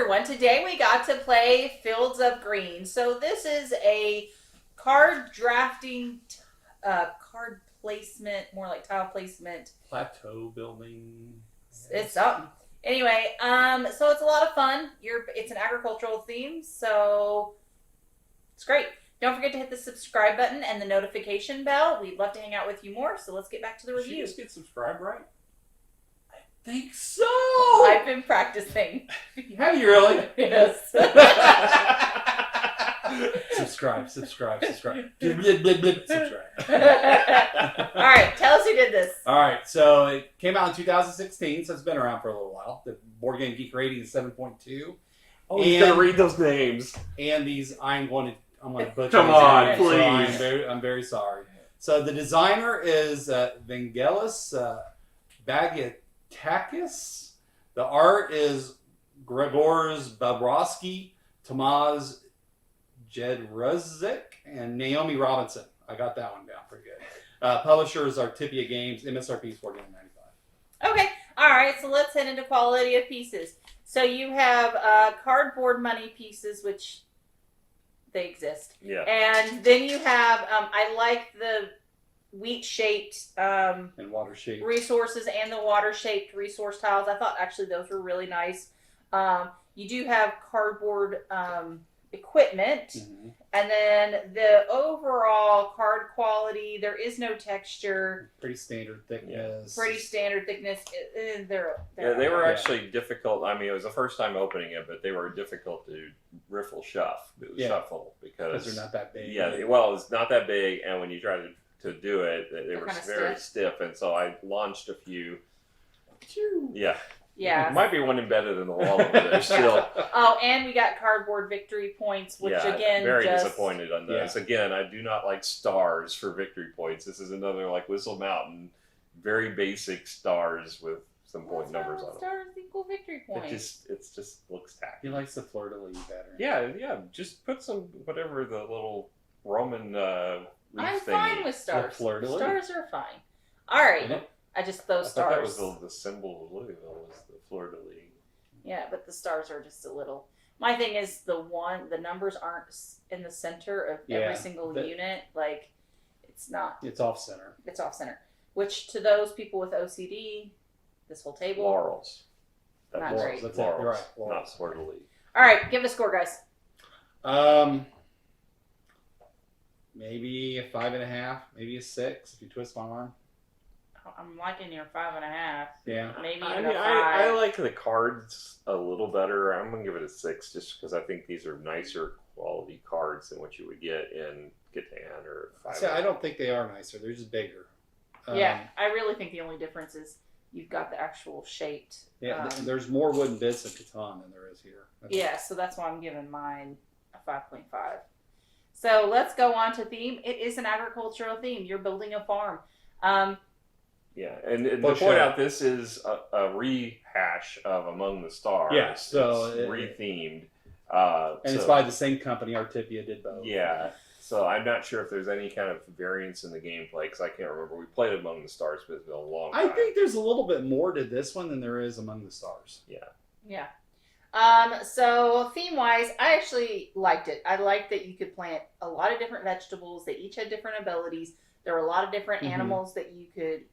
everyone. Today we got to play Fields of Green. So this is a card drafting, card placement, more like tile placement. Plateau building. It's something. Anyway, so it's a lot of fun. It's an agricultural theme, so it's great. Don't forget to hit the subscribe button and the notification bell. We'd love to hang out with you more, so let's get back to the Did she review. just get subscribed right? I think so. I've been practicing. Have you really? Yes. subscribe. Blip, blip, blip, blip, subscribe. All right, tell us who did this. All right, so it came out in 2016, so it's been around for a little while. The Board Game Geek rating is 7.2. Oh, he's gonna read those names. And these, I'm going to butcher. Come these on, names, please. So I'm very sorry. So the designer is Vangelis Bagiatakis. The art is Gregors Bobrovsky, Tomáš Jedrzejczyk, and Naomi Robinson. I got that one down pretty good. Publishers Artipia Games. MSRP is $49.95. Okay, all right, so let's head into quality of pieces. So you have cardboard money pieces, which they exist. Yeah. And then you have, I like the wheat-shaped And water shape. resources and the water-shaped resource tiles. I thought actually those were really nice. You do have cardboard equipment. Mm-hmm. And then the overall card quality, there is no texture. Pretty standard thickness. Pretty standard thickness. They were actually difficult. I mean, it was the first time opening it, but they were difficult to shuffle because they're not that big. Yeah, well, it's not that big, and when you try to do it, they were very stiff, and so I launched a few. Yeah. Yeah. Might be one embedded in the wall over there still. Oh, and we got cardboard victory points, which again, very disappointed on this. Yeah. Again, I do not like stars for victory points. This is another like Whistle Mountain, very basic stars with some point numbers on them. Stars equal victory points. It just looks tacky. He likes the fleur de lis better. Yeah. Just put some whatever the little Roman. I'm fine with stars. Stars are fine. All right. Mm-hmm. I just those stars. That was the symbol of Louisville was the fleur de lis. Yeah, but the stars are just a little. My thing is the numbers aren't in the center of every single unit. Like, it's not. It's off center. It's off center. Which to those people with OCD, this whole table. Laurels. Not great. That's Laurels, right. Laurels. Not fleur de lis. All right, give a score, guys. Maybe a 5.5, maybe a 6 if you twist my arm. I'm liking your 5.5. Yeah. Maybe even I a mean, 5. I like the cards a little better. I'm gonna give it a 6 just because I think these are nicer quality cards than what you would get in Catan or 5. See, I don't think they are nicer. They're just bigger. Yeah, I really think the only difference is you've got the actual shaped. Yeah, there's more wooden bits in Catan than there is here. Yeah, so that's why I'm giving mine a 5.5. So let's go on to theme. It is an agricultural theme. You're building a farm. Yeah, and to point out, this is a rehash of Among the Stars. Yeah, so it's re-themed. And it's by the same company. Artipia did both. Yeah, so I'm not sure if there's any kind of variance in the gameplay because I can't remember. We played Among the Stars, but it's been a long time. I think there's a little bit more to this one than there is Among the Stars. Yeah. So theme-wise, I actually liked it. I liked that you could plant a lot of different vegetables. They each had different abilities. There were a lot of different animals that you could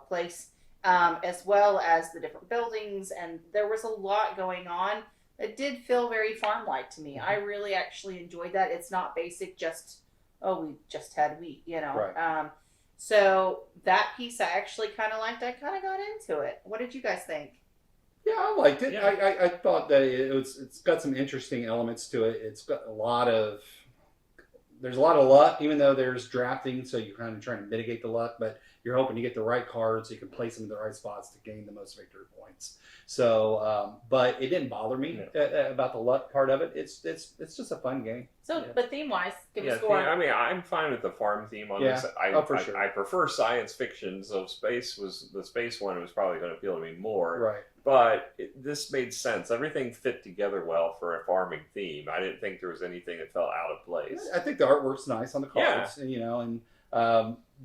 place, as well as the different buildings. And there was a lot going on. It did feel very farm-like to me. I really actually enjoyed that. It's not basic, we just had wheat, Right. So that piece I actually kind of liked. I kind of got into it. What did you guys think? Yeah, I liked it. Yeah. I thought that it's got some interesting elements to it. It's got there's a lot of luck, even though there's drafting, so you're kind of trying to mitigate the luck, but you're hoping to get the right cards so you can place them in the right spots to gain the most victory points. So, but it didn't bother me about the luck part of it. It's just a fun game. So, but theme-wise, give a score. I mean, I'm fine with the farm theme on this. Sure. I prefer science fiction, so the space one was probably going to appeal to me more. Right. But this made sense. Everything fit together well for a farming theme. I didn't think there was anything that felt out of place. I think the artwork's nice on the cards, and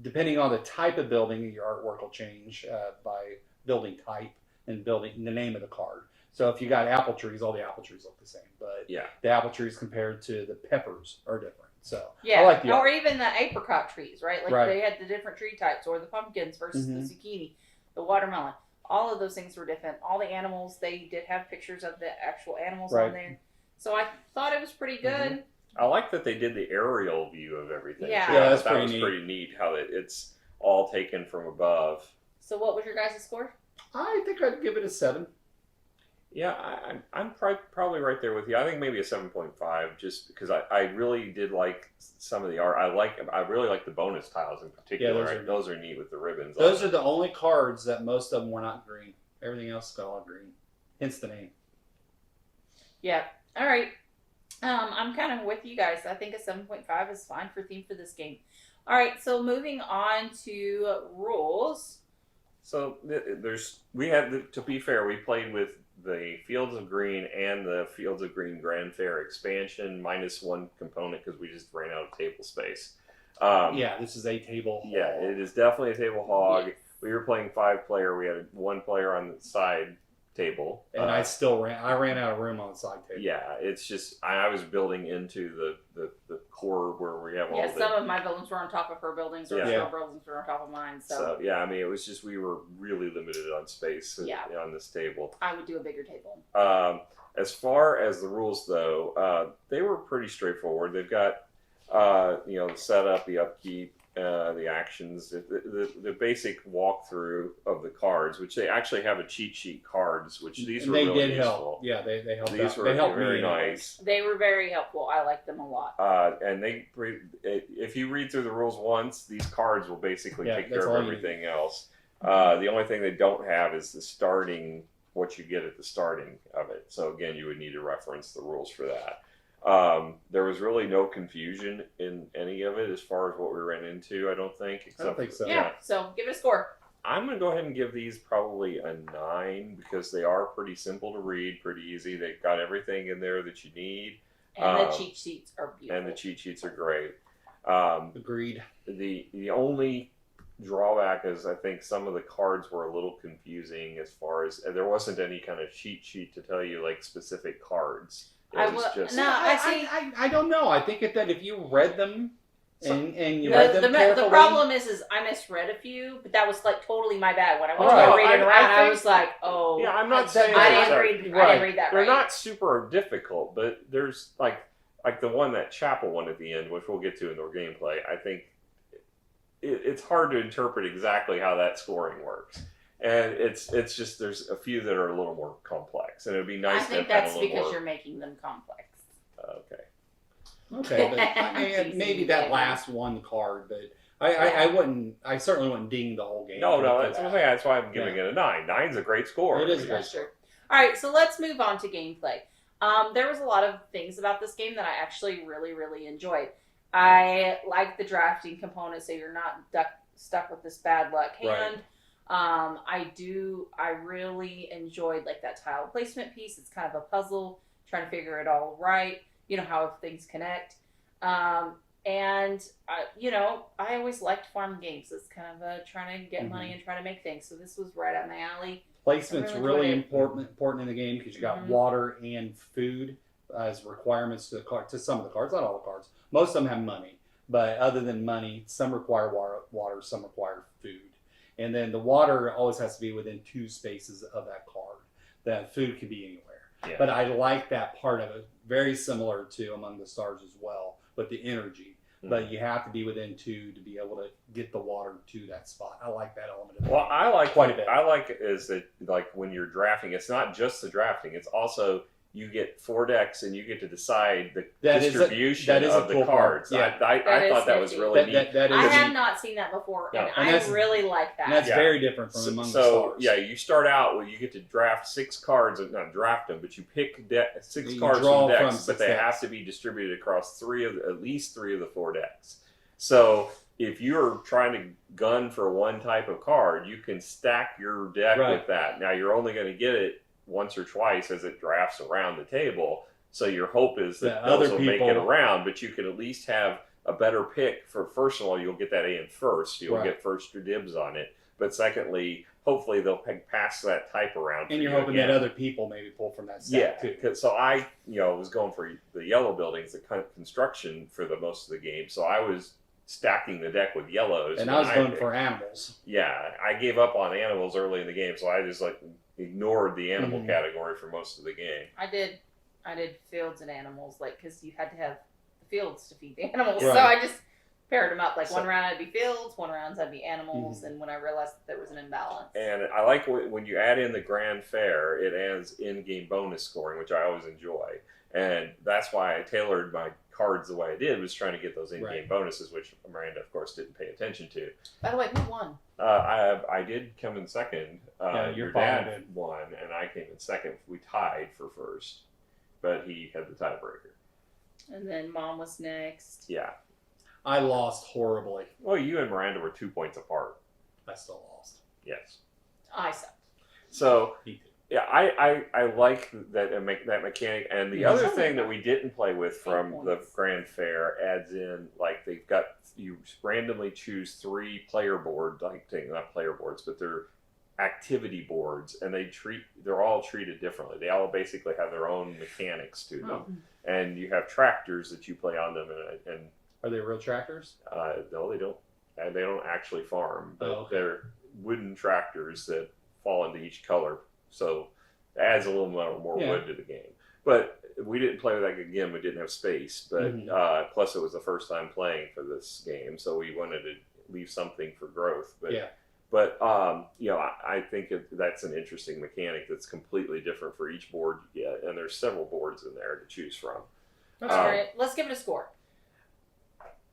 depending on the type of building, your artwork will change by building type. and building the name of the card. So if you got apple trees, all the apple trees look the same, but Yeah. the apple trees compared to the peppers are different. So Yeah, I like the or even the apricot trees, right? Like Right. they had the different tree types, or the pumpkins versus the zucchini, the watermelon. All of those things were different. All the animals, they did have pictures of the actual animals Right. on there. So I thought it was pretty good. I like that they did the aerial view of everything. Yeah. too. Yeah, that's that pretty was neat. pretty neat how it's all taken from above. So what was your guys' score? I think I'd give it a 7. Yeah, I'm probably right there with you. I think maybe a 7.5, just because I really did like some of the art. I really like the bonus tiles in particular. Yeah, those are neat with the ribbons. Those are the only cards that most of them were not green. Everything else got all green. Hence the name. Yeah. All right. I'm kind of with you guys. I think a 7.5 is fine for theme for this game. All right. So moving on to rules. So we had, to be fair, we played with the Fields of Green and the Fields of Green Grand Fair expansion -1 component because we just ran out of table space. Yeah, this is a table. Yeah, it is definitely a table hog. Yes. We were playing 5-player. We had 1 player on the side table, And I ran out of room on the side table. Yeah, it's just I was building into the core where we have all Yeah, the. some of my buildings were on top of her buildings, or Yeah. her buildings were on top of mine. So yeah, I mean, it was just we were really limited on space on this table. I would do a bigger table. As far as the rules, though, they were pretty straightforward. They've got the setup, the upkeep, the actions, the basic walkthrough of the cards, which they actually have a cheat sheet cards, which these were they really did useful. help. Yeah, they helped. These out. were They helped very me nice. They were very helpful. I liked them a lot. And if you read through the rules once, these cards will basically take care of everything else. The only thing they don't have is the starting, what you get at the starting of it. So again, you would need to reference the rules for that. There was really no confusion in any of it as far as what we ran into, I don't think. I don't think so. Yeah, so give it a score. I'm going to go ahead and give these probably a 9 because they are pretty simple to read, pretty easy. They've got everything in there that you need. And the cheat sheets are beautiful. And the cheat sheets are great. Agreed. The only drawback is I think some of the cards were a little confusing as far as there wasn't any kind of cheat sheet to tell you like specific cards. I don't know. I think that if you read them and you read them carefully, the problem is I misread a few, but that was like totally my bad. When I went Right. to read it around, I think- was like, oh, Yeah, I'm not saying I that- didn't read that They're right. not super difficult, but there's like the one, that chapel one at the end, which we'll get to in the gameplay. I think it's hard to interpret exactly how that scoring works. And it's just there's a few that are a little more complex, and it'd be nice I to think have kind of that's a little because more. you're making them complex. Okay, but I mean, maybe that last one card, but I certainly wouldn't ding the whole game. No, for that's that. what I'm saying. That's why I'm giving it a 9. 9's a great score. It is a That's true. All right, so let's move on to gameplay. There was a lot of things about this game that I actually really, really enjoyed. I like the drafting component, so you're not stuck with this bad luck hand. I really enjoyed like that tile placement piece. It's kind of a puzzle, trying to figure it all right. You know how things connect. And I always liked farm games. It's kind of trying to get money and try to make things. So this was right up my alley. Placement's I really really enjoyed important in the game because you got water and food as requirements to the card, to some of the cards, not all the cards. Most of them have money, but other than money, some require water, some require food. And then the water always has to be within 2 spaces of that card. The food can be anywhere. Yeah. But I like that part of it. Very similar to Among the Stars as well, with the energy. But you have to be within 2 to be able to get the water to that spot. I like that element of it. Well, I like quite a bit. I like is that like when you're drafting, it's not just the drafting; it's also you get 4 decks and you get to decide the distribution of the cards. Yeah. I thought that was really neat. That is I have not seen that before, and I really like that. And that's very different from Among the Stars. So yeah, you start out where you get to draft 6 cards, not draft them, but you pick 6 cards from decks, but they have to be distributed across at least 3 of the 4 decks. So if you're trying to gun for one type of card, you can stack your deck with that. Now you're only going to get it once or twice as it drafts around the table. So your hope is that those will make it around, but you can at least have a better pick for, first of all, you'll get that in first. You'll get first dibs on it. But secondly, hopefully they'll pass that type around. And you're hoping that other people maybe pull from that stack too. So I, was going for the yellow buildings, the kind of construction for the most of the game. So I was stacking the deck with yellows. And I was going for animals. Yeah, I gave up on animals early in the game, so I just ignored the animal category for most of the game. I did fields and animals, because you had to have the fields to feed the animals. Right. So I just paired them up. One round I'd be fields, one round I'd be animals, and when I realized that there was an imbalance. And I like when you add in the Grand Fair, it adds in-game bonus scoring, which I always enjoy. And that's why I tailored my cards the way I did, was trying to get those in-game bonuses, which Miranda, of course, didn't pay attention to. By the way, who won? I did come in second. Your dad won, and I came in second. We tied for first, but he had the tiebreaker. And then Mom was next. Yeah. I lost horribly. Well, you and Miranda were 2 points apart. I still lost. Yes. I sucked. So, yeah, I like that mechanic. And the other thing that we didn't play with from the Grand Fair adds in, they've got, you randomly choose 3 player board, not player boards, but they're activity boards, and they're all treated differently. They all basically have their own mechanics to them. And you have tractors that you play on them, and are they real tractors? No, they don't. They don't actually farm, but they're wooden tractors that fall into each color. So it adds a little more wood to the game. But we didn't play with that again. We didn't have space. But plus, it was the first time playing for this game, so we wanted to leave something for growth. But I think that's an interesting mechanic that's completely different for each board you get, and there's several boards in there to choose from. All right, let's give it a score.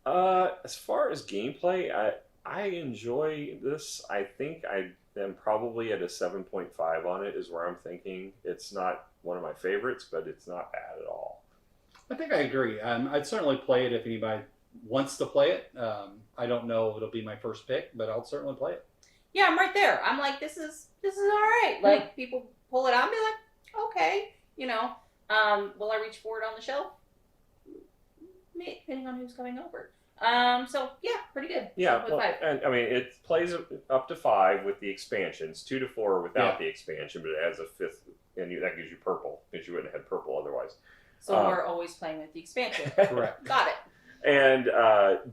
As far as gameplay, I enjoy this. I think I am probably at a 7.5 on it, is where I'm thinking. It's not one of my favorites, but it's not bad at all. I think I agree. I'd certainly play it if anybody wants to play it. I don't know if it'll be my first pick, but I'll certainly play it. Yeah, I'm right there. I'm like, this is all right. People pull it out and be like, okay, will I reach for it on the shelf? Depending on who's coming over. So yeah, pretty good. Yeah, and I mean, it plays up to 5 with the expansions, 2 to 4 without the expansion, but it adds a 5th, and that gives you purple, because you wouldn't have had purple otherwise. So we're always playing with the expansion. Correct. Got it. And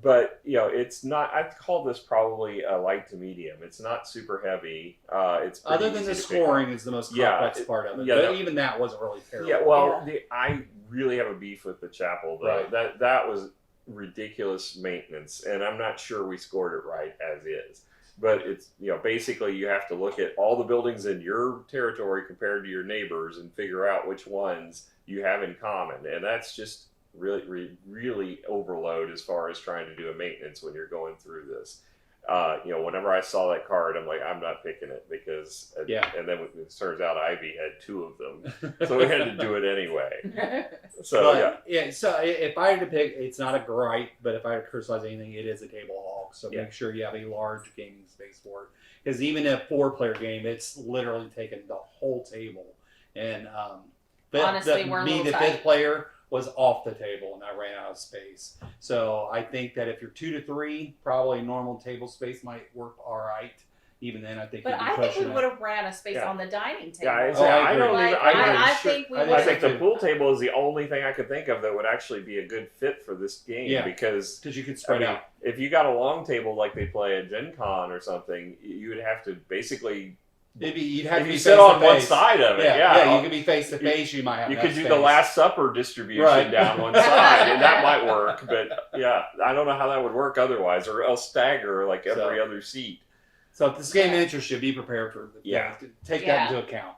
but it's not. I'd call this probably a light to medium. It's not super heavy. It's other than the scoring is the most complex part of it. But even that wasn't really terrible. Yeah, well, I really have a beef with the chapel though. Right. That was ridiculous maintenance, and I'm not sure we scored it right as is. But it's basically you have to look at all the buildings in your territory compared to your neighbors and figure out which ones you have in common, and that's just really overload as far as trying to do a maintenance when you're going through this. Whenever I saw that card, I'm like, I'm not picking it because, and then it turns out Ivy had 2 of them, so we had to do it anyway. So So if I had to pick, it's not a gripe, but if I had to criticize anything, it is a table hog. So make sure you have a large gaming space for it, because even a 4-player game, it's literally taken the whole table. And but honestly, we're a little the tight. 5th player was off the table, and I ran out of space. So I think that if you're 2 to 3, probably normal table space might work all right. Even then, I think. But I think we would have ran a space on the dining table. I think the pool table is the only thing I could think of that would actually be a good fit for this game. Yeah, because you could spread out. If you got a long table like they play at Gen Con or something, you would have to basically. You'd have to be sit on one side of it. Yeah, you could be face to face. You might have. You could do the Last Supper distribution down one side, and that might work. But I don't know how that would work otherwise, or else stagger like every other seat. So if this game interests you, be prepared for take that into account.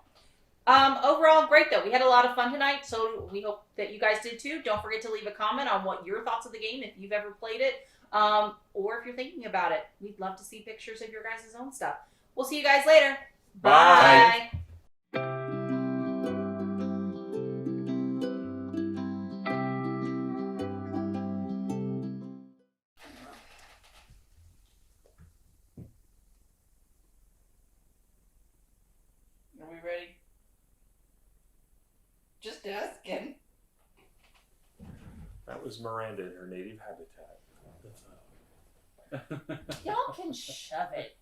Overall, great though. We had a lot of fun tonight, so we hope that you guys did too. Don't forget to leave a comment on what your thoughts of the game, if you've ever played it, or if you're thinking about it. We'd love to see pictures of your guys' own stuff. We'll see you guys later. Bye. Are we ready? Just asking. That was Miranda in her native habitat. Y'all can shove it.